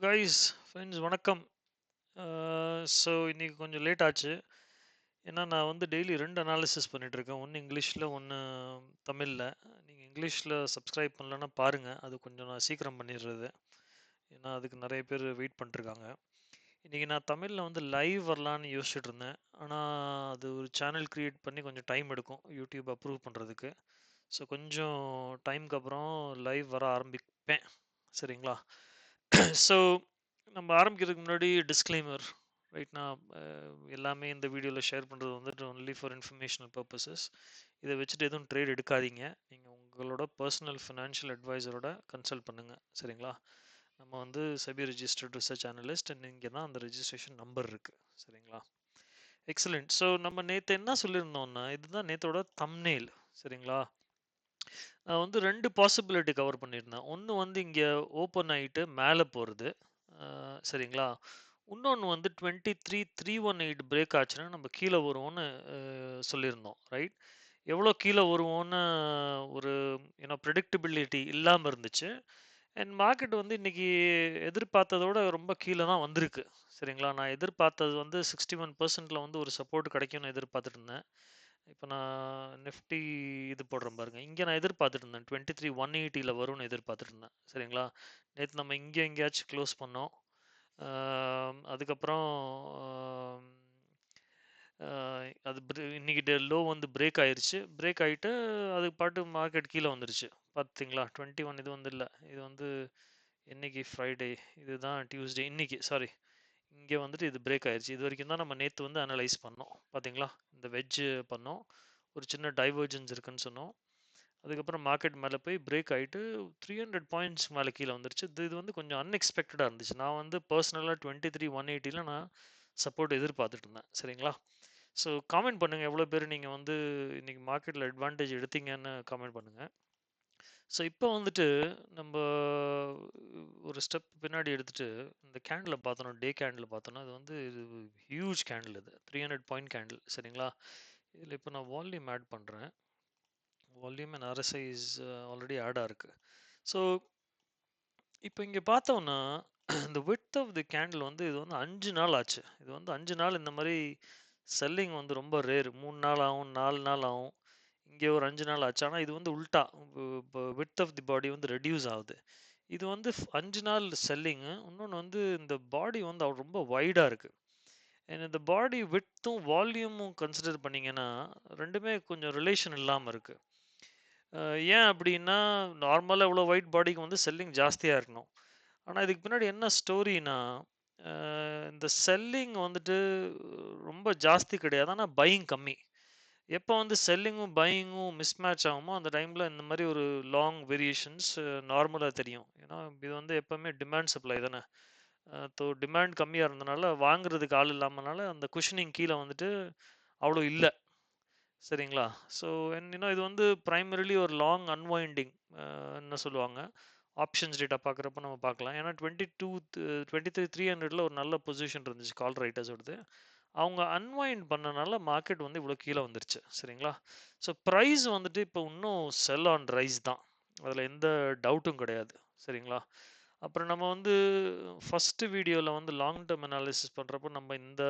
Guys friends வணக்கம். So இன்னைக்கு கொஞ்சம் லேட் ஆச்சு. ஏன்னா நான் வந்து டெய்லி ரெண்டு அனாலிசிஸ் பண்ணிகிட்ருக்கேன். ஒன்று இங்கிலீஷில், ஒன்று தமிழில். நீங்கள் இங்கிலீஷில் சப்ஸ்கிரைப் பண்ணலன்னா பாருங்கள், அது கொஞ்சம் நான் சீக்கிரம் பண்ணிடுறது. ஏன்னா அதுக்கு நிறைய பேர் வெயிட் பண்ணிட்டுருக்காங்க. இன்றைக்கி நான் தமிழில் வந்து லைவ் வரலான்னு யோசிச்சுட்டு இருந்தேன். ஆனால் அது ஒரு சேனல் க்ரியேட் பண்ணி கொஞ்சம் டைம் எடுக்கும் யூடியூப் அப்ரூவ் பண்ணுறதுக்கு. ஸோ கொஞ்சம் டைமுக்கு அப்புறம் லைவ் வர ஆரம்பிப்பேன். சரிங்களா? ஸோ நம்ம ஆரம்பிக்கிறதுக்கு முன்னாடி டிஸ்க்ளைமர். ரைட், நான் எல்லாமே இந்த வீடியோவில் ஷேர் பண்ணுறது வந்துட்டு ஒன்லி ஃபார் இன்ஃபர்மேஷனல் பர்பஸஸ். இதை வச்சுட்டு எதுவும் ட்ரேட் எடுக்காதீங்க. நீங்கள் உங்களோட பர்சனல் ஃபினான்ஷியல் அட்வைசரோட கன்சல்ட் பண்ணுங்கள். சரிங்களா? நம்ம வந்து செபி ரெஜிஸ்டர்ட் ரிசர்ச் அனலிஸ்ட், இங்கே தான் அந்த ரெஜிஸ்ட்ரேஷன் நம்பர் இருக்குது. சரிங்களா? எக்ஸலண்ட். ஸோ நம்ம நேற்று என்ன சொல்லியிருந்தோம்னா, இதுதான் நேற்றோட தம்ப்நெயில். சரிங்களா? நான் வந்து ரெண்டு பாசிபிலிட்டி கவர் பண்ணியிருந்தேன். ஒன்று வந்து இங்கே ஓப்பன் ஆகிட்டு மேலே போகிறது. சரிங்களா? இன்னொன்று வந்து 23,318 பிரேக் ஆச்சுன்னா நம்ம கீழே வருவோம்னு சொல்லியிருந்தோம். ரைட்? எவ்வளோ கீழே வருவோன்னு ஒரு ப்ரெடிக்டபிலிட்டி இல்லாமல் இருந்துச்சு. அண்ட் மார்க்கெட் வந்து இன்னைக்கு எதிர்பார்த்ததோட ரொம்ப கீழே தான் வந்திருக்கு. சரிங்களா? நான் எதிர்பார்த்தது வந்து 61% வந்து ஒரு சப்போர்ட் கிடைக்கும்னு எதிர்பார்த்துட்டு இருந்தேன். இப்போ நான் நிஃப்டி இது போடுறேன் பாருங்க. இங்கே நான் எதிர்பார்த்துட்டு இருந்தேன் 23,180 வரும்னு எதிர்பார்த்துட்டு இருந்தேன். சரிங்களா? நேற்று நம்ம இங்கே எங்கேயாச்சும் க்ளோஸ் பண்ணோம். அதுக்கப்புறம் அது இன்னைக்கு லோ வந்து பிரேக் ஆயிருச்சு. பிரேக் ஆகிட்டு அது பாட்டு மார்க்கெட் கீழே வந்துருச்சு. பார்த்தீங்களா? 21 இது வந்து இல்லை, இது வந்து இன்னைக்கு ஃப்ரைடே, இதுதான் டியூஸ்டே. இன்னைக்கு சாரி, இங்கே வந்துட்டு இது பிரேக் ஆயிடுச்சு. இது வரைக்கும் தான் நம்ம நேற்று வந்து அனலைஸ் பண்ணோம். பார்த்தீங்களா? இந்த வெஜ் பண்ணோம், ஒரு சின்ன டைவர்ஜன்ஸ் இருக்குன்னு சொன்னோம். அதுக்கப்புறம் மார்க்கெட் மேலே போய் பிரேக் ஆகிட்டு 300 பாயிண்ட்ஸ் மேலே கீழே வந்துருச்சு. இது வந்து கொஞ்சம் அன்எக்ஸ்பெக்டடாக இருந்துச்சு. நான் வந்து பர்சனலாக 23,180 நான் சப்போர்ட் எதிர்பார்த்துட்டு இருந்தேன். சரிங்களா? ஸோ காமெண்ட் பண்ணுங்கள், எவ்வளோ பேர் நீங்கள் வந்து இன்றைக்கி மார்க்கெட்டில் அட்வான்டேஜ் எடுத்தீங்கன்னு காமெண்ட் பண்ணுங்கள். ஸோ இப்போ வந்துட்டு நம்ம ஒரு ஸ்டெப் பின்னாடி எடுத்துகிட்டு இந்த கேண்டில் பார்த்தோன்னா, டே கேண்டில் பார்த்தோன்னா, அது வந்து இது ஹியூஜ் கேண்டில், இது 300 பாயிண்ட் கேண்டில். சரிங்களா? இதில் இப்போ நான் வால்யூம் ஆட் பண்ணுறேன். Volume and RSI is already ஆடாக இருக்குது. ஸோ இப்போ இங்கே பார்த்தோம்னா இந்த விட்த் ஆஃப் தி கேண்டில் வந்து இது வந்து 5 நாள் ஆச்சு. இது வந்து 5 நாள் இந்த மாதிரி செல்லிங் வந்து ரொம்ப ரேர். 3 நாள் ஆகும், 4 நாள் ஆகும். இங்கே ஒரு 5 நாள் ஆச்சு. ஆனால் இது வந்து உல்ட்டா, விட்த் ஆஃப் தி பாடி வந்து ரெடியூஸ் ஆகுது. இது வந்து 5 நாள் செல்லிங்கு. இன்னொன்று வந்து இந்த பாடி வந்து ரொம்ப வைடாக இருக்குது. இந்த பாடி விட்த்தும் வால்யூமும் கன்சிடர் பண்ணிங்கன்னா ரெண்டுமே கொஞ்சம் ரிலேஷன் இல்லாமல் இருக்குது. ஏன் அப்படின்னா, நார்மலாக இவ்வளோ ஒயிட் பாடிக்கு வந்து செல்லிங் ஜாஸ்தியாக இருக்கணும். ஆனால் இதுக்கு பின்னாடி என்ன ஸ்டோரினா, இந்த செல்லிங் வந்துட்டு ரொம்ப ஜாஸ்தி கிடையாது, ஆனால் பையிங் கம்மி. எப்போ வந்து செல்லிங்கும் பையிங்கும் மிஸ்மேட்ச் ஆகுமோ அந்த டைமில் இந்த மாதிரி ஒரு லாங் வேரியேஷன்ஸ் நார்மலாக தெரியும். ஏன்னா இது வந்து எப்போவுமே டிமாண்ட் சப்ளை தானே. டிமாண்ட் கம்மியாக இருந்தனால வாங்குறதுக்கு ஆள் இல்லாமனால அந்த குஷனிங் கீழே வந்துட்டு அவ்வளோ இல்லை. சரிங்களா? ஸோ இன்னும் இது வந்து ப்ரைமரிலி ஒரு லாங் அன்வைண்டிங் என்ன சொல்லுவாங்க, ஆப்ஷன்ஸ் டேட்டா பார்க்குறப்ப நம்ம பார்க்கலாம். ஏன்னா 23,300 ஒரு நல்ல பொசிஷன் இருந்துச்சு கால் ரைட்டர்ஸோடது. அவங்க அன்வைண்ட் பண்ணனால மார்க்கெட் வந்து இவ்வளோ கீழே வந்துருச்சு. சரிங்களா? ஸோ ப்ரைஸ் வந்துட்டு இப்போ இன்னும் செல் ஆன் ரைஸ் தான், அதில் எந்த டவுட்டும் கிடையாது. சரிங்களா? அப்புறம் நம்ம வந்து ஃபஸ்ட்டு வீடியோவில் வந்து லாங் டேர்ம் அனாலிசிஸ் பண்ணுறப்போ நம்ம இந்த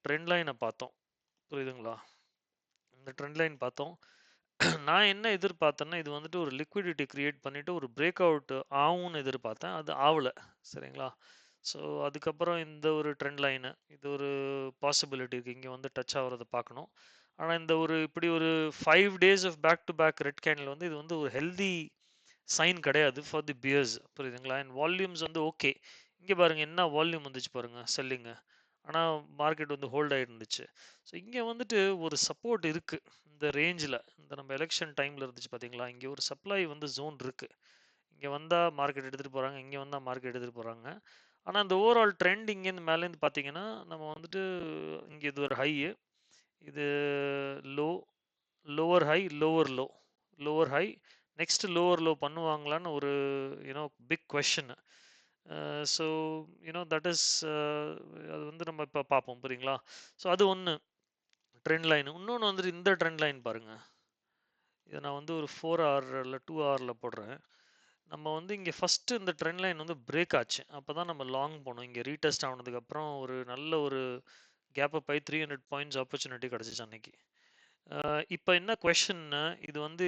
ட்ரெண்ட் லைனை பார்த்தோம். புரியுதுங்களா? இந்த ட்ரெண்ட் லைன் பார்த்தோம். நான் என்ன எதிர்பார்த்தேன்னா, இது வந்துட்டு ஒரு லிக்விடிட்டி கிரியேட் பண்ணிட்டு ஒரு பிரேக் அவுட் ஆகும்னு எதிர்பார்த்தேன். அது ஆகல. சரிங்களா? ஸோ அதுக்கப்புறம் இந்த ஒரு ட்ரெண்ட் லைனு, இது ஒரு பாசிபிலிட்டி இருக்குது, இங்கே வந்து டச் ஆகிறத பார்க்கணும். ஆனால் இந்த ஒரு இப்படி ஒரு 5 days off back to back red candle வந்து இது வந்து ஒரு ஹெல்தி சைன் கிடையாது ஃபார் தி பியர்ஸ். புரியுதுங்களா? அண்ட் வால்யூம்ஸ் வந்து ஓகே. இங்கே பாருங்கள் என்ன வால்யூம் வந்துச்சு பாருங்கள் செல்லிங்கு. ஆனால் மார்க்கெட் வந்து ஹோல்ட் ஆகிருந்துச்சு. ஸோ இங்கே வந்துட்டு ஒரு சப்போர்ட் இருக்குது இந்த ரேஞ்சில். இந்த நம்ம எலெக்ஷன் டைமில் இருந்துச்சு பார்த்தீங்களா, இங்கே ஒரு சப்ளை வந்து ஜோன் இருக்குது. இங்கே வந்தால் மார்க்கெட் எடுத்துகிட்டு போகிறாங்க, இங்கே வந்தால் மார்க்கெட் எடுத்துகிட்டு போகிறாங்க. ஆனால் இந்த ஓவரால் ட்ரெண்ட் இங்கேருந்து மேலேருந்து பார்த்தீங்கன்னா, நம்ம வந்துட்டு இங்கே இது ஒரு ஹை, இது low, lower high, lower low, lower high, next lower low பண்ணுவாங்களான்னு ஒரு big question. So that is அது வந்து நம்ம இப்போ பார்ப்போம். புரியுங்களா? ஸோ அது ஒன்று ட்ரெண்ட் லைன். இன்னொன்று வந்துட்டு இந்த ட்ரெண்ட் லைன் பாருங்கள். இதை நான் வந்து ஒரு 4 ஹவர் இல்லை 2 ஹவரில் போடுறேன். நம்ம வந்து இங்கே ஃபஸ்ட்டு இந்த ட்ரெண்ட் லைன் வந்து பிரேக் ஆச்சு. அப்போ தான் நம்ம லாங் போனோம். இங்கே ரீடெஸ்ட் ஆனதுக்கப்புறம் ஒரு நல்ல ஒரு கேப் அப் ஆகி 300 பாயிண்ட்ஸ் ஆப்பர்ச்சுனிட்டி கிடச்சிச்சு அன்னைக்கு. இப்போ என்ன கொஷின்னா, இது வந்து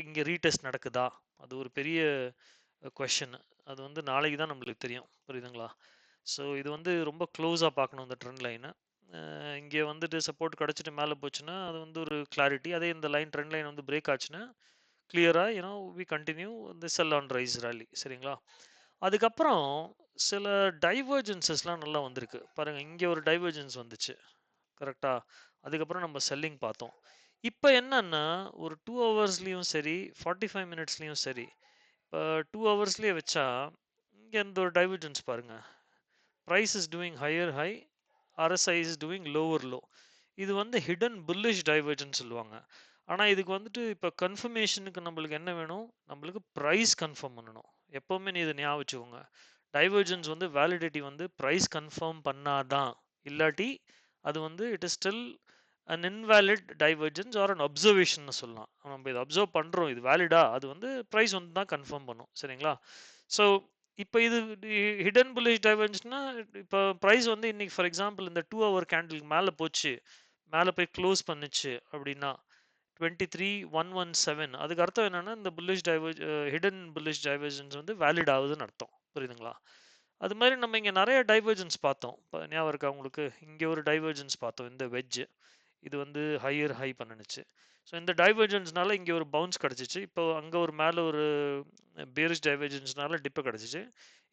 இங்கே ரீடெஸ்ட் நடக்குதா? அது ஒரு பெரிய கொஷின். அது வந்து நாளைக்கு தான் நம்மளுக்கு தெரியும். புரியுதுங்களா? ஸோ இது வந்து ரொம்ப க்ளோஸாக பார்க்கணும் இந்த ட்ரெண்ட் லைனை. இங்கே வந்துட்டு சப்போர்ட் கிடச்சிட்டு மேலே போச்சுன்னா அது வந்து ஒரு கிளாரிட்டி. அதே இந்த லைன் ட்ரெண்ட் லைன் வந்து பிரேக் ஆச்சுன்னா கிளியராக வி கண்டினியூ இந்த செல் ஆன் ரைஸ் ரேலி. சரிங்களா? அதுக்கப்புறம் சில டைவர்ஜென்சஸ்லாம் நல்லா வந்திருக்கு பாருங்கள். இங்கே ஒரு டைவர்ஜென்ஸ் வந்துச்சு கரெக்டா. அதுக்கப்புறம் நம்ம செல்லிங் பார்த்தோம். இப்போ என்னன்னா ஒரு 2 ஹவர்ஸ்லேயும் சரி 45 மினிட்ஸ்லேயும் சரி, இப்போ 2 ஹவர்ஸ்லேயே வச்சா இங்கே இந்த ஒரு டைவர்ஜென்ஸ் பாருங்கள். Price is doing higher high, RSI is doing lower low. இது வந்து ஹிடன் புல்லிஷ் டைவர்ஜென்ஸ் சொல்லுவாங்க. ஆனால் இதுக்கு வந்துட்டு இப்போ கன்ஃபர்மேஷனுக்கு நம்மளுக்கு என்ன வேணும்? நம்மளுக்கு ப்ரைஸ் கன்ஃபார்ம் பண்ணணும். எப்போவுமே நீ இதை ஞாபகம் வச்சுக்கோங்க. டைவர்ஜென்ஸ் வந்து வேலிடிட்டி வந்து ப்ரைஸ் கன்ஃபார்ம் பண்ணாதான். இல்லாட்டி அது வந்து it is still an invalid divergence or an observation சொல்லலாம். நம்ம இதை அப்சர்வ் பண்ணுறோம், இது வேலிடா, அது வந்து ப்ரைஸ் வந்து தான் கன்ஃபார்ம் பண்ணும். சரிங்களா? ஸோ இப்போ இது ஹிடன் புல்லிஷ் டைவர்ஜென்ஸ்னா இப்போ ப்ரைஸ் வந்து இன்னைக்கு ஃபார் எக்ஸாம்பிள் இந்த 2 ஹவர் கேண்டிலுக்கு மேலே போச்சு, மேலே போய் க்ளோஸ் பண்ணுச்சு அப்படின்னா 23,117, அதுக்கு அர்த்தம் என்னன்னா இந்த புல்லிஷ் ஹிடன் புல்லிஷ் டைவர்ஜென்ஸ் வந்து வேலிட் ஆகுதுன்னு அர்த்தம். புரியுதுங்களா? அது மாதிரி நம்ம இங்கே நிறைய டைவர்ஜென்ஸ் பார்த்தோம். இப்போ ஞாபகம் இருக்கா உங்களுக்கு? இங்கே ஒரு டைவர்ஜென்ஸ் பார்த்தோம், இந்த வெஜ். இது வந்து ஹையர் ஹை பண்ணுச்சு. ஸோ இந்த டைவர்ஜென்ஸ்னால இங்கே ஒரு பவுன்ஸ் கிடச்சிச்சு. இப்போ அங்கே ஒரு மேலே ஒரு பேரிஷ் டைவர்ஜென்ஸ்னால டிப்பு கிடச்சிச்சு.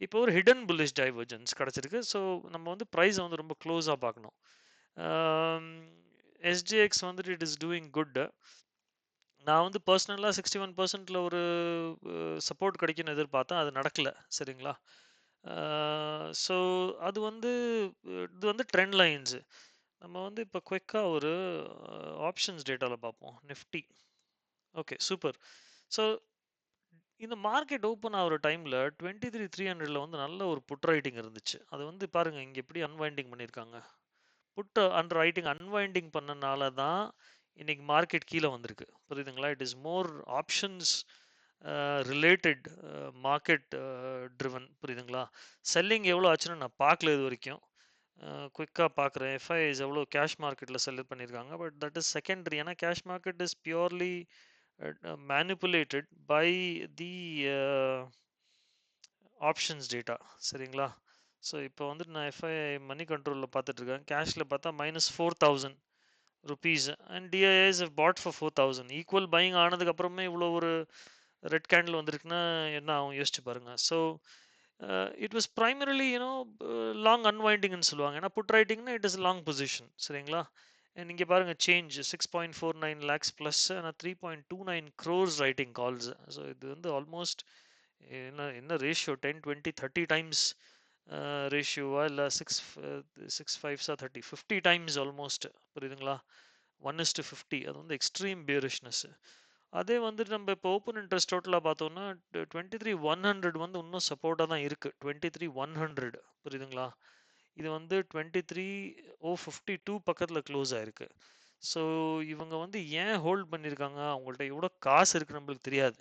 இப்போ ஒரு ஹிடன் புல்லிஷ் டைவர்ஜென்ஸ் கிடச்சிருக்கு. ஸோ நம்ம வந்து ப்ரைஸை வந்து ரொம்ப க்ளோஸாக பார்க்கணும். எஸ்ஜிஎக்ஸ் வந்துட்டு இட் இஸ் டூயிங் குட். நான் வந்து பர்சனலாக 61% ஒரு சப்போர்ட் கிடைக்குன்னு எதிர்பார்த்தேன், அது நடக்கல. சரிங்களா? ஸோ அது வந்து இது வந்து ட்ரெண்ட் லைன்ஸு. நம்ம வந்து இப்போ குயிக்காக ஒரு ஆப்ஷன்ஸ் டேட்டாவில் பார்ப்போம். நிஃப்டி. Okay, super. ஸோ இந்த மார்க்கெட் ஓப்பன் ஆகிற டைமில் 23,300 வந்து நல்ல ஒரு புட் ரைட்டிங் இருந்துச்சு. அது வந்து பாருங்கள் இங்கே எப்படி அன்வைண்டிங் பண்ணியிருக்காங்க. புட் அண்டர் ரைட்டிங் அன்வைண்டிங் பண்ணனால தான் இன்னைக்கு மார்க்கெட் கீழே வந்திருக்கு. புரியுதுங்களா? It is more options related market driven. புரியுதுங்களா? செல்லிங் எவ்வளோ ஆச்சுன்னு நான் பார்க்கல இது வரைக்கும். குயிக்காக பார்க்குறேன். எஃப்ஐஸ் எவ்வளோ கேஷ் மார்க்கெட்டில் செல் பண்ணியிருக்காங்க. But that is secondary. ஏன்னா cash market is purely manipulated by the options data. சரிங்களா? ஸோ இப்போ வந்துட்டு நான் எஃப்ஐ மணி கண்ட்ரோலில் பார்த்துட்ருக்கேன். கேஷில் பார்த்தா -4,000 rupees and DIIs have bought for 4,000. Equal buying ஆனதுக்கப்புறமே இவ்வளோ ஒரு ரெட் கேண்டில் வந்திருக்குன்னா என்ன ஆகும் யோசிச்சு பாருங்க. So it was primarily long அன்வைண்டிங்னு சொல்லுவாங்க. ஏன்னா புட் ரைட்டிங்னா இட் இஸ் லாங் பொசிஷன். சரிங்களா? நீங்கள் பாருங்கள் சேஞ்ச் 6.49 lakhs ப்ளஸ் ஆனால் 3.29 crores ரைட்டிங் கால்ஸ். ஸோ இது வந்து ஆல்மோஸ்ட் என்ன ரேஷியோ 10, 20, 30 times ரேஷியோவா இல்லை 6 5 30 times ஆல்மோஸ்ட். புரியுதுங்களா? 1:50. அது வந்து எக்ஸ்ட்ரீம் பியரிஷ்னஸ். அதே வந்துட்டு நம்ம இப்போ ஓப்பன் இன்ட்ரெஸ்ட் டோட்டலாக பார்த்தோம்னா 23,100 வந்து இன்னும் சப்போர்ட்டாக தான் இருக்குது. 23,100. புரியுதுங்களா? இது வந்து 23,052 பக்கத்தில் க்ளோஸ் ஆயிருக்கு. ஸோ இவங்க வந்து ஏன் ஹோல்ட் பண்ணியிருக்காங்க? அவங்கள்ட்ட எவ்வளோ காசு இருக்குது நம்மளுக்கு தெரியாது.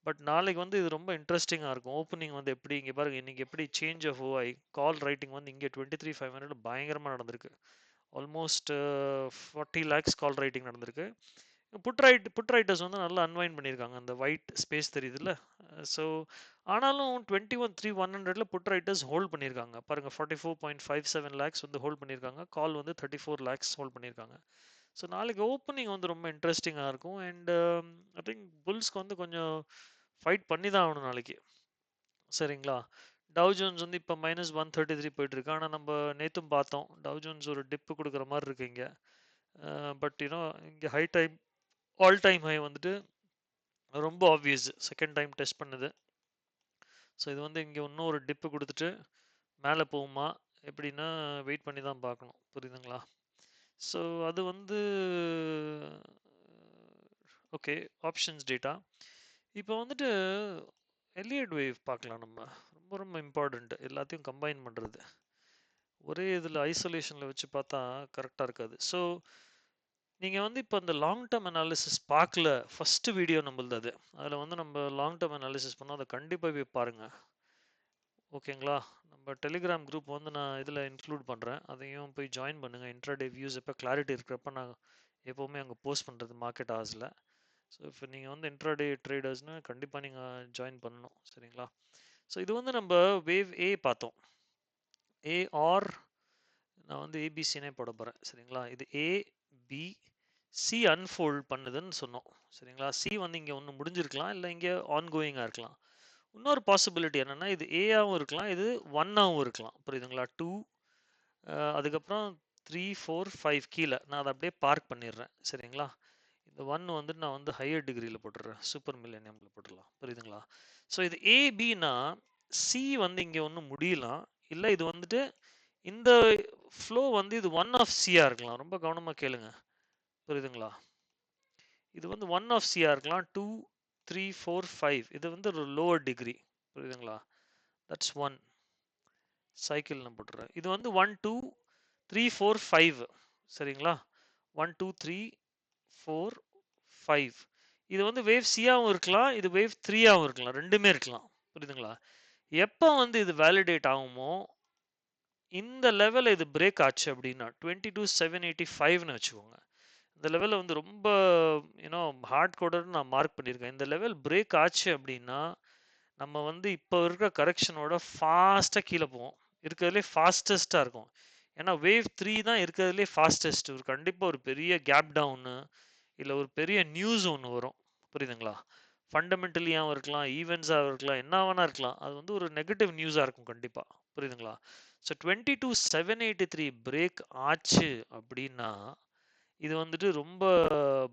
பட் நாளைக்கு வந்து இது ரொம்ப இன்ட்ரெஸ்டிங்காக இருக்கும். ஓப்பனிங் வந்து எப்படி இங்கே பாருங்க, இன்னைக்கு எப்படி change of OI call writing வந்து இங்கே 23,500 பயங்கரமாக நடந்திருக்கு. ஆல்மோஸ்ட் 40 lakhs கால் ரைட்டிங் நடந்திருக்கு. புட் ரைட்டர்ஸ் வந்து நல்லா அன்வைன் பண்ணியிருக்காங்க. அந்த ஒயிட் ஸ்பேஸ் தெரியுதுல்ல. ஸோ ஆனாலும் 21,300 புட் ரைட்டர்ஸ் ஹோல்ட் பண்ணியிருக்காங்க. பாருங்கள் 44.57 lakhs வந்து ஹோல்ட் பண்ணியிருக்காங்க. கால் வந்து 34 lakhs ஹோல்ட் பண்ணியிருக்காங்க. ஸோ நாளைக்கு ஓப்பனிங் வந்து ரொம்ப இன்ட்ரெஸ்டிங்காக இருக்கும். அண்ட் ஐ திங்க் புல்ஸ்க்கு வந்து கொஞ்சம் ஃபைட் பண்ணி தான் ஆகணும் நாளைக்கு. சரிங்களா? டவ் ஜோன்ஸ் வந்து இப்போ -133 போயிட்டு இருக்கு. ஆனால் நம்ம நேற்றும் பார்த்தோம் டவ் ஜோன்ஸ் ஒரு டிப்பு கொடுக்குற மாதிரி இருக்கு இங்கே. பட் இங்கே high time all time high வந்துட்டு ரொம்ப ஆப்வியஸ் செகண்ட் டைம் டெஸ்ட் பண்ணுது. ஸோ இது வந்து இங்கே இன்னும் ஒரு டிப்பு கொடுத்துட்டு மேலே போகுமா எப்படின்னா வெயிட் பண்ணி தான் பார்க்கணும். புரியுதுங்களா? ஸோ அது வந்து ஓகே ஆப்ஷன்ஸ் டேட்டா. இப்போ வந்துட்டு எலியட் வேவ் பார்க்கலாம் நம்ம. ரொம்ப ரொம்ப இம்பார்ட்டண்ட் எல்லாத்தையும் கம்பைன் பண்ணுறது. ஒரே இதில் ஐசோலேஷனில் வச்சு பார்த்தா கரெக்டாக இருக்காது. ஸோ நீங்க வந்து இப்போ இந்த லாங் டேர்ம் அனாலிசிஸ் பார்க்கல, ஃபர்ஸ்ட் வீடியோ நம்மளது அது. அதில் வந்து நம்ம லாங் டேர்ம் அனாலிசிஸ் பண்ணோம், அதை கண்டிப்பாக போய் பாருங்க. ஓகேங்களா? நம்ம டெலிகிராம் குரூப் வந்து நான் இதில் இன்க்ளூட் பண்ணுறேன், அதையும் போய் ஜாயின் பண்ணுங்க. இன்ட்ராடே வியூஸ் எப்போ கிளாரிட்டி இருக்கிறப்ப நான் எப்போவுமே அங்கே போஸ்ட் பண்ணுறது மார்க்கெட் ஹவர்ஸில். ஸோ இப்போ நீங்கள் வந்து இன்ட்ராடே ட்ரேடர்ஸ்னு கண்டிப்பாக நீங்கள் ஜாயின் பண்ணணும். சரிங்களா? ஸோ இது வந்து நம்ம வேவ் ஏ பார்த்தோம். ஏஆர் நான் வந்து ஏபிசினே போட போகிறேன். சரிங்களா? இது ஏ பி சி அன்ஃபோல்ட் பண்ணுதுன்னு சொன்னோம். சரிங்களா? சி வந்து இங்கே ஒன்று முடிஞ்சிருக்கலாம், இல்லை இங்கே ஆன்கோயிங்காக இருக்கலாம். இன்னொரு பாசிபிலிட்டி என்னென்னா, இது ஏஆவும் இருக்கலாம், இது ஒன்னாகவும் இருக்கலாம். புரியுதுங்களா? 2 அதுக்கப்புறம் 3 4 5 கீழே நான் அதை அப்படியே பார்க் பண்ணிடுறேன். சரிங்களா? இந்த 1 வந்துட்டு நான் வந்து ஹையர் டிகிரியில் போட்டுடுறேன், சூப்பர் மில்லேனியமில் போட்டுடலாம். புரியுதுங்களா? ஸோ இது ஏபினா சி வந்து இங்கே ஒன்று முடியலாம், இல்லை இது வந்துட்டு இந்த ஃப்ளோ வந்து இது ஒன் ஆஃப் சியா இருக்கலாம். ரொம்ப கவனமாக கேளுங்க. புரியுதுங்களா? இது வந்து ஒன் ஆஃப் சியா இருக்கலாம். 2 3 4 5 இது வந்து ஒரு லோவர் டிகிரி. புரியுதுங்களா? தட்ஸ் ஒன் சைக்கிள் நான் போட்டுறேன். இது வந்து 1 2 3 4 5. சரிங்களா? 1 2 3 4 5. இது வந்து வேவ் சியாவும் இருக்கலாம், இது வேவ் 3ஆவும் இருக்கலாம், ரெண்டுமே இருக்கலாம். புரியுதுங்களா? எப்போ வந்து இது வேலிடேட் ஆகுமோ, இந்த லெவல் இது பிரேக் ஆச்சு அப்படின்னா 22,785ன்னு வச்சுக்கோங்க. இந்த லெவலில் வந்து ரொம்ப ஹார்ட் கோடர்னு நான் மார்க் பண்ணியிருக்கேன். இந்த லெவல் பிரேக் ஆச்சு அப்படின்னா நம்ம வந்து இப்போ இருக்கிற கரெக்ஷனோட ஃபாஸ்ட்டாக கீழே போவோம். இருக்கிறதுலே ஃபாஸ்டஸ்ட்டாக இருக்கும். ஏன்னா வேவ் 3 தான் இருக்கிறதுலே ஃபாஸ்டஸ்ட். ஒரு கண்டிப்பாக ஒரு பெரிய கேப் டவுனு இல்லை ஒரு பெரிய நியூஸ் ஒன்று வரும். புரியுதுங்களா? ஃபண்டமெண்டலியாகவும் இருக்கலாம், ஈவெண்ட்ஸாகவும் இருக்கலாம், என்ன வேணா இருக்கலாம். அது வந்து ஒரு நெகட்டிவ் நியூஸாக இருக்கும் கண்டிப்பாக. புரியுதுங்களா? ஸோ 22,783 பிரேக் ஆச்சு அப்படின்னா இது வந்துட்டு ரொம்ப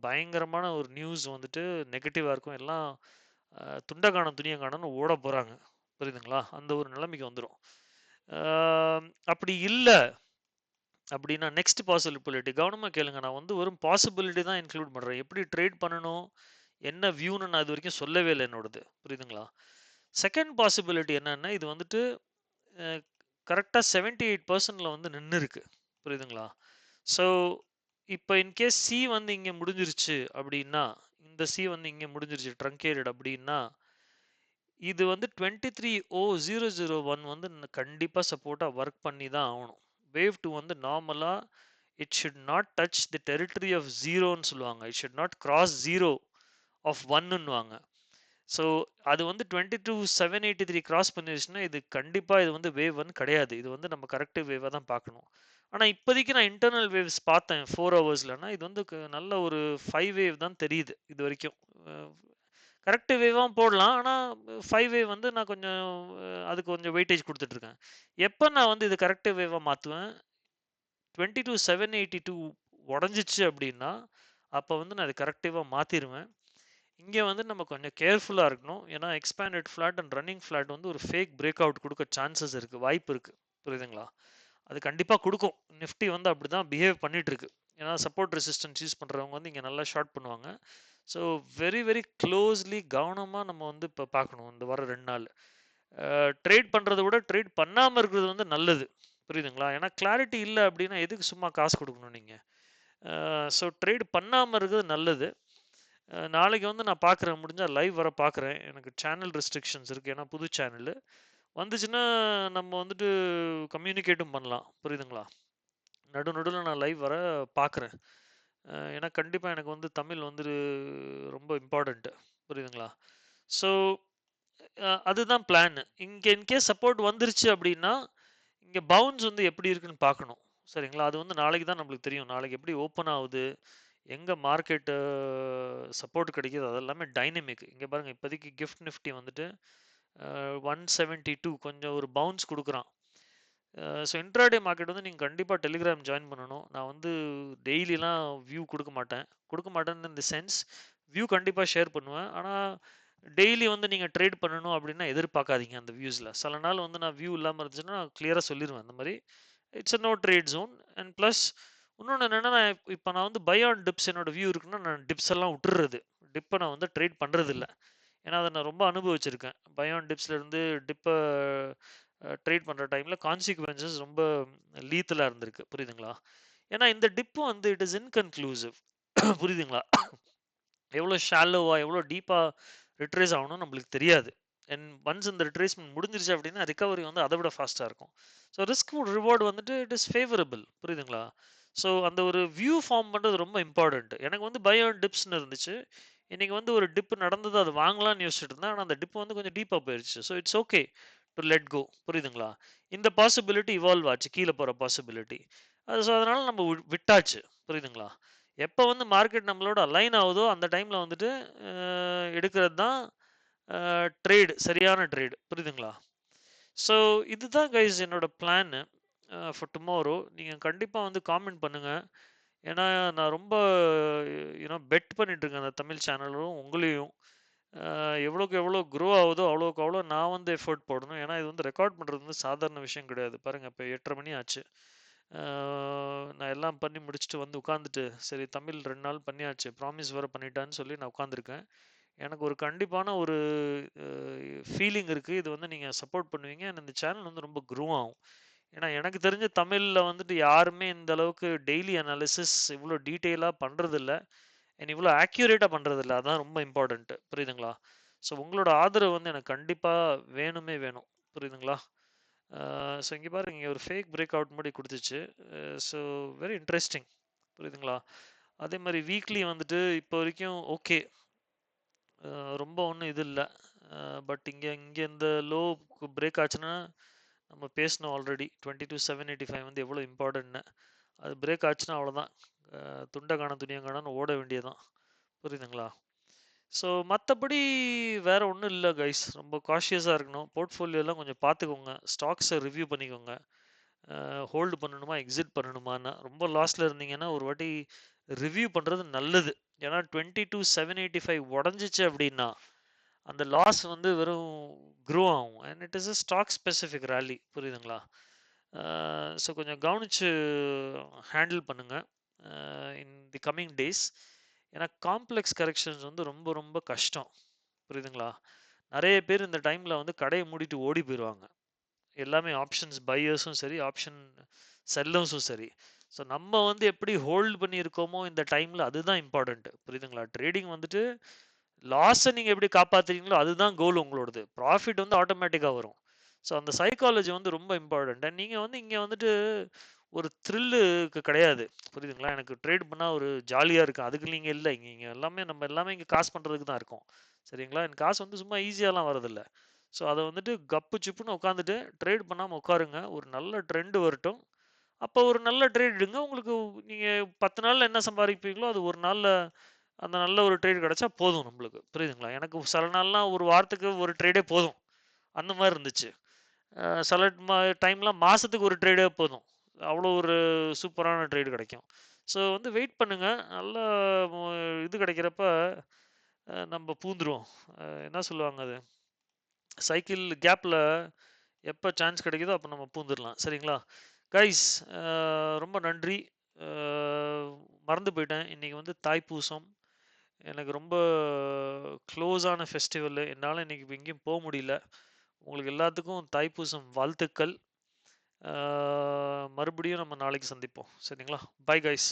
பயங்கரமான ஒரு நியூஸ் வந்துட்டு நெகட்டிவாக இருக்கும். எல்லாம் துண்டை காணும் துணியை காணும்னு ஓட போகிறாங்க. புரியுதுங்களா? அந்த ஒரு நிலைமைக்கு வந்துடும். அப்படி இல்லை அப்படின்னா நெக்ஸ்ட் பாசிபிலிட்டி கவனமாக கேளுங்க. நான் வந்து ஒரு பாசிபிலிட்டி தான் இன்க்ளூட் பண்ணுறேன். எப்படி ட்ரேட் பண்ணணும், என்ன வியூன்னு நான் இது வரைக்கும் சொல்லவே இல்லை என்னோடது. புரியுதுங்களா? செகண்ட் பாசிபிலிட்டி என்னன்னா, இது வந்துட்டு கரெக்டாக 78% வந்து நின்று இருக்கு. புரியுதுங்களா? ஸோ இப்போ இன்கேஸ் சி வந்து இங்கே முடிஞ்சிருச்சு அப்படின்னா, இந்த சி வந்து இங்கே முடிஞ்சிருச்சு ட்ரங்கேட்டட் அப்படின்னா, இது வந்து 23,001 வந்து கண்டிப்பாக சப்போர்ட்டாக ஒர்க் பண்ணி தான் ஆகணும். வேவ் 2 வந்து நார்மலாக it should not touch the territory of ஜீரோன்னு சொல்லுவாங்க. It should not cross zero of ஒன்னுவாங்க. ஸோ அது வந்து 22,783 கிராஸ் பண்ணிருச்சுன்னா இது கண்டிப்பாக இது வந்து வேவ் 1 கிடையாது. இது வந்து நம்ம கரெக்டிவ் வேவாக தான் பார்க்கணும். ஆனால் இப்போதைக்கு நான் இன்டர்னல் வேவ்ஸ் பார்த்தேன் 4 ஹவர்ஸ்லனா இது வந்து நல்ல ஒரு 5 வேவ் தான் தெரியுது இது வரைக்கும். கரெக்டிவ் வேவாகவும் போடலாம், ஆனால் 5 வேவ் வந்து நான் கொஞ்சம் அதுக்கு கொஞ்சம் வெயிட்டேஜ் கொடுத்துட்ருக்கேன். எப்போ நான் வந்து இது கரெக்டிவ் வேவாக மாற்றுவேன், 22,782 உடஞ்சிச்சு அப்படின்னா அப்போ வந்து நான் இது கரெக்டிவாக மாற்றிடுவேன். இங்கே வந்து நம்ம கொஞ்சம் கேர்ஃபுல்லாக இருக்கணும். ஏன்னா expanded flat and running flat வந்து ஒரு ஃபேக் பிரேக் அவுட் கொடுக்க சான்சஸ் இருக்குது, வாய்ப்பு இருக்குது. புரியுதுங்களா? அது கண்டிப்பாக கொடுக்கும். நிஃப்டி வந்து அப்படி தான் பிஹேவ் பண்ணிட்டு இருக்கு. ஏன்னா சப்போர்ட் ரெசிஸ்டன்ஸ் யூஸ் பண்ணுறவங்க வந்து இங்கே நல்லா ஷார்ட் பண்ணுவாங்க. ஸோ வெரி வெரி க்ளோஸ்லி கவனமாக நம்ம வந்து இப்போ பார்க்கணும் இந்த வர 2 நாள். ட்ரேட் பண்ணுறத விட ட்ரேட் பண்ணாமல் இருக்கிறது வந்து நல்லது. புரியுதுங்களா? ஏன்னா கிளாரிட்டி இல்லை அப்படின்னா எதுக்கு சும்மா காசு கொடுக்கணும் நீங்கள்? ஸோ ட்ரேட் பண்ணாமல் இருக்கிறது நல்லது. நாளைக்கு வந்து நான் பார்க்குறேன், முடிஞ்சால் லைவ் வர பார்க்குறேன். எனக்கு சேனல் ரெஸ்ட்ரிக்ஷன்ஸ் இருக்குது, ஏன்னா புது சேனலு வந்துச்சுன்னா நம்ம வந்துட்டு கம்யூனிகேட்டும் பண்ணலாம். புரியுதுங்களா? நடுவில் நான் லைவ் வர பார்க்குறேன். ஏன்னா கண்டிப்பாக எனக்கு வந்து தமிழ் வந்து ரொம்ப இம்பார்ட்டண்ட்டு. புரியுதுங்களா? ஸோ அதுதான் பிளான். இங்கே இன்கேஸ் சப்போர்ட் வந்துருச்சு அப்படின்னா இங்கே பவுன்ஸ் வந்து எப்படி இருக்குன்னு பார்க்கணும். சரிங்களா? அது வந்து நாளைக்கு தான் நம்மளுக்கு தெரியும். நாளைக்கு எப்படி ஓப்பன் ஆகுது, எங்கே மார்க்கெட்டு சப்போர்ட் கிடைக்குது, அதெல்லாமே டைனமிக். இங்கே பாருங்கள், இப்போதைக்கு கிஃப்ட் நிஃப்டி வந்துட்டு 172 கொஞ்சம் ஒரு பவுன்ஸ் கொடுக்குறான். ஸோ இன்ட்ராடே மார்க்கெட் வந்து நீங்கள் கண்டிப்பாக டெலிகிராம் ஜாயின் பண்ணணும். நான் வந்து டெய்லிலாம் வியூ கொடுக்க மாட்டேன். இந்த சென்ஸ் வியூ கண்டிப்பாக ஷேர் பண்ணுவேன். ஆனால் டெய்லி வந்து நீங்கள் ட்ரேட் பண்ணணும் அப்படின்னா எதிர்பார்க்காதீங்க அந்த வியூஸில். சில நாள் வந்து நான் வியூ இல்லாமல் இருந்துச்சுன்னா நான் கிளியராக சொல்லிடுவேன். அந்த மாதிரி it's a no trade zone. And plus இன்னொன்று என்னென்னா, நான் இப்போ நான் வந்து பை ஆன் டிப்ஸ் என்னோட வியூ இருக்குன்னா நான் டிப்ஸ் எல்லாம் விட்டுறது. டிப்பை நான் வந்து ட்ரேட் பண்ணுறது இல்லை. ஏன்னா அதை நான் ரொம்ப அனுபவிச்சிருக்கேன். பை ஆன் டிப்ஸ்லேருந்து டிப்பை ட்ரேட் பண்ணுற டைமில் கான்சிக்வன்சஸ் ரொம்ப லீத்தலாக இருந்திருக்கு. புரியுதுங்களா? ஏன்னா இந்த டிப்பு வந்து இட் இஸ் இன்கன்க்ளூசிவ். புரியுதுங்களா? எவ்வளோ ஷாலோவா எவ்வளோ டீப்பா ரிட்ரேஸ் ஆகணும் நம்மளுக்கு தெரியாது. அண்ட் ஒன்ஸ் இந்த ரிட்ரேஸ்மெண்ட் முடிஞ்சிருச்சு அப்படின்னா ரிகவரி வந்து அதை விட ஃபாஸ்ட்டாக இருக்கும். ஸோ ரிஸ்க் ரிவார்டு வந்துட்டு இட் இஸ் ஃபேவரபிள். புரியுதுங்களா? ஸோ அந்த ஒரு வியூ ஃபார்ம் பண்ணுறது ரொம்ப இம்பார்ட்டன்ட். எனக்கு வந்து பை ஆன் டிப்ஸ்னு இருந்துச்சு. இன்னைக்கு வந்து ஒரு டிப் நடந்தது, அது வாங்கலாம்னு யோசிச்சுட்டு இருந்தேன். ஆனால் அந்த டிப் வந்து கொஞ்சம் டீப்பாக போயிடுச்சு. So it's okay to let go. புரியுதுங்களா? இந்த பாசிபிலிட்டி இவால்வ் ஆச்சு, கீழே போகிற பாசிபிலிட்டி. அது ஸோ அதனால நம்ம விட்டாச்சு. புரியுதுங்களா? எப்போ வந்து மார்க்கெட் நம்மளோட அலைன் ஆகுதோ அந்த டைமில் வந்துட்டு எடுக்கிறது தான் ட்ரேடு, சரியான ட்ரேடு. புரியுதுங்களா? ஸோ இதுதான் கைஸ் என்னோட பிளான் ஃபார் டுமாரோ. நீங்கள் கண்டிப்பாக வந்து காமெண்ட் பண்ணுங்கள். ஏன்னா நான் ரொம்ப பெட் பண்ணிட்டு இருக்கேன் அந்த தமிழ் சேனலும் உங்களையும். எவ்வளோக்கு எவ்வளோ க்ரோ ஆகுதோ அவ்வளோக்கு அவ்வளோ நான் வந்து எஃபோர்ட் போடணும். ஏன்னா இது வந்து ரெக்கார்ட் பண்ணுறது வந்து சாதாரண விஷயம் கிடையாது. பாருங்கள், இப்போ 8:30 மணி ஆச்சு. நான் எல்லாம் பண்ணி முடிச்சுட்டு வந்து உட்காந்துட்டு, சரி தமிழ் 2 நாள் பண்ணியாச்சு, ப்ராமிஸ் வேறு பண்ணிட்டான்னு சொல்லி நான் உட்காந்துருக்கேன். எனக்கு ஒரு கண்டிப்பான ஒரு ஃபீலிங் இருக்குது, இது வந்து நீங்கள் சப்போர்ட் பண்ணுவீங்க. இந்த சேனல் வந்து ரொம்ப க்ரோ ஆகும். ஏன்னா எனக்கு தெரிஞ்ச தமிழில் வந்துட்டு யாருமே இந்த அளவுக்கு டெய்லி அனாலிசிஸ் இவ்வளோ டீட்டெயிலாக பண்ணுறதில்ல. அண்ட் இவ்வளோ ஆக்யூரேட்டாக பண்ணுறதில்ல. அதான் ரொம்ப இம்பார்ட்டண்ட்டு. புரியுதுங்களா? ஸோ உங்களோட ஆதரவு வந்து எனக்கு கண்டிப்பாக வேணுமே வேணும். புரியுதுங்களா? ஸோ இங்கே பாருங்க, இங்கே ஒரு ஃபேக் பிரேக் அவுட் மாதிரி கொடுத்துச்சு. So very interesting. புரியுதுங்களா? அதே மாதிரி வீக்லி வந்துட்டு இப்போ வரைக்கும் ஓகே, ரொம்ப ஒன்றும் இது இல்லை. பட் இங்கே இங்கே இந்த லோ பிரேக் ஆச்சுன்னா, நம்ம பேசணும் ஆல்ரெடி 22,785 வந்து எவ்வளோ இம்பார்ட்டன்ட்னு. அது பிரேக் ஆச்சுன்னா அவ்வளோதான், துண்டை காண துணியை காணன்னு ஓட வேண்டியதான். புரியுதுங்களா? ஸோ மற்றபடி வேற ஒன்றும் இல்லை கைஸ். ரொம்ப காஷியஸாக இருக்கணும். போர்ட்ஃபோலியோலாம் கொஞ்சம் பார்த்துக்கோங்க. ஸ்டாக்ஸை ரிவ்யூ பண்ணிக்கோங்க. ஹோல்டு பண்ணணுமா எக்ஸிட் பண்ணணுமான்னு. ரொம்ப லாஸில் இருந்தீங்கன்னா ஒரு வாட்டி ரிவ்யூ பண்ணுறது நல்லது. ஏன்னா 22,785 உடஞ்சிச்சு அப்படின்னா அந்த லாஸ் வந்து வெறும் க்ரோ ஆகும். And it is a stock specific rally. புரியுதுங்களா? ஸோ கொஞ்சம் கவனிச்சு ஹேண்டில் பண்ணுங்க இன் தி கம்மிங் டேஸ். ஏன்னா காம்ப்ளெக்ஸ் கரெக்ஷன்ஸ் வந்து ரொம்ப ரொம்ப கஷ்டம். புரியுதுங்களா? நிறைய பேர் இந்த டைமில் வந்து கடையை மூடிட்டு ஓடி போயிடுவாங்க. எல்லாமே ஆப்ஷன்ஸ் பையர்ஸும் சரி, ஆப்ஷன் செல்லர்ஸும் சரி. ஸோ நம்ம வந்து எப்படி ஹோல்ட் பண்ணி இருக்கோமோ இந்த டைமில், அதுதான் இம்பார்ட்டன்ட். புரியுதுங்களா? ட்ரேடிங் வந்துட்டு லாஸை நீங்கள் எப்படி காப்பாற்றுறீங்களோ அதுதான் கோல் உங்களோடது. ப்ராஃபிட் வந்து ஆட்டோமேட்டிக்காக வரும். ஸோ அந்த சைக்காலஜி வந்து ரொம்ப இம்பார்ட்டன்ட். அண்ட் நீங்கள் வந்து இங்கே வந்துட்டு ஒரு த்ரில்லுக்கு கிடையாது. புரியுதுங்களா? எனக்கு ட்ரேட் பண்ணால் ஒரு ஜாலியாக இருக்கும், அதுக்கு நீங்கள் இல்லை. இங்கே எல்லாமே நம்ம எல்லாமே இங்கே காசு பண்ணுறதுக்கு தான் இருக்கோம். சரிங்களா? எனக்கு காசு வந்து சும்மா ஈஸியாலாம் வரதில்லை. ஸோ அதை வந்துட்டு கப்பு சிப்புன்னு உட்காந்துட்டு ட்ரேட் பண்ணாமல் உட்காருங்க. ஒரு நல்ல ட்ரெண்டு வரட்டும், அப்போ ஒரு நல்ல ட்ரேட் எடுங்க. உங்களுக்கு நீங்கள் 10 நாளில் என்ன சம்பாதிப்பீங்களோ அது ஒரு நாளில் அந்த நல்ல ஒரு ட்ரேட் கிடைச்சா போதும் நம்மளுக்கு. புரியுதுங்களா? எனக்கு சில நாள்லாம் ஒரு வாரத்துக்கு ஒரு ட்ரேடே போதும், அந்த மாதிரி இருந்துச்சு. சில டைம்லாம் மாதத்துக்கு ஒரு ட்ரேடே போதும், அவ்வளோ ஒரு சூப்பரான ட்ரேடு கிடைக்கும். ஸோ வந்து வெயிட் பண்ணுங்க. நல்ல இது கிடைக்கிறப்ப நம்ம பூந்துருவோம். என்ன சொல்லுவாங்க அது, சைக்கிள் கேப்பில் எப்போ சான்ஸ் கிடைக்குதோ அப்போ நம்ம பூந்துடலாம். சரிங்களா கைஸ்? ரொம்ப நன்றி. மறந்து போயிட்டேன், இன்றைக்கி வந்து தாய்ப்பூசம். எனக்கு ரொம்ப க்ளோஸான ஃபெஸ்டிவல். என்னால் இன்றைக்கி எங்கேயும் போக முடியல. உங்களுக்கு எல்லாத்துக்கும் தாய்ப்பூசம் வாழ்த்துக்கள். மறுபடியும் நம்ம நாளைக்கு சந்திப்போம். சரிங்களா? Bye guys.